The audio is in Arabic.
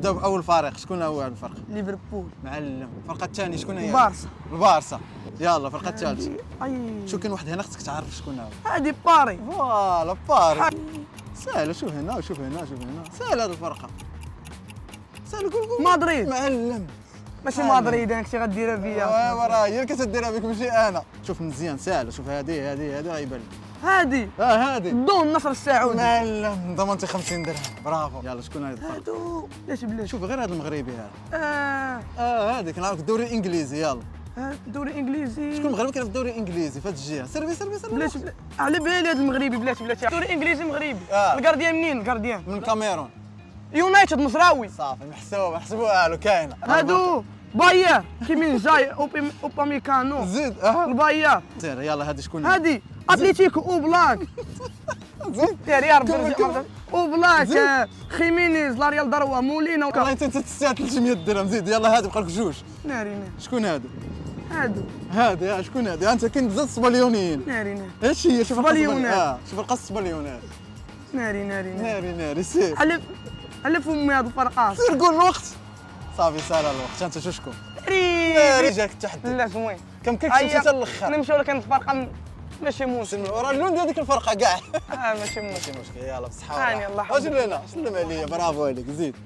نبداو باول فريق، شكون هو هذا الفريق؟ ليفربول. معلم. الفرقه الثانيه شكون هي؟ البارسا. البارسا. يلا الفرقه الثالثه. اي شوف كاين واحد هنا خصك تعرف شكون هو. هادي باري. فوالا باري. سهله، شوف هنا وشوف هنا شوف هنا، سهله هذه الفرقه. سهله، قول. مدريد. معلم. ماشي مدريد انا كنتي غديرها بيا. وراه هي اللي كتديرها بك ماشي انا. شوف مزيان سهله، شوف هذه غيبان لك. هادي هذه دون النصر السعودي. معلم ضمنتي 50 درهم، برافو. يلا شكون هذا الفرق؟ هادو بلاش شوف غير هذا المغربي هذا. هذيك نعرفك الدوري الانجليزي. يلا الدوري الانجليزي. شكون المغربي كاين في الدوري الانجليزي في هذه الجهه؟ سيرفي بلاش على بالي هذا المغربي بلاش الدوري الانجليزي مغربي. الكارديان منين الكارديان؟ من الكاميرون. يونايتد مصراوي. صافي محسوبه محسبوها له كاينه. هادو باير كيمين جاي اوباميكانو. زيد الباير. سير يلا هذه شكون؟ هادي اتليتيكو اوبلاك. زيد سير يا ربي اوبلاك خيمينيز لا ريال ضروه مولينا. والله انت تستاهل 300 درهم. زيد يلا هذه بقى لك جوج. ناري شكون هادو؟ هادو شكون هادي؟ انت كاين بزاف الصبليونيين. ناري ايش هي؟ شوف الصبليونات. شوف القصه الصبليونات. ناري سير. علف امي هاد الفرقات. سير قول الوقت. صافي سال الوقت. انت شو شكون؟ ناري جاك التحدي. لا زوين. كم كتمشي حتى للاخر. نمشيو لك الفرقه ماشي موسم. وراه اللون ديال ديك الفرقه كاع. ماشي ماشي مشكل. يلا بصحه ثاني الله اجي لهنا سلم عليا. برافو عليك. زيد.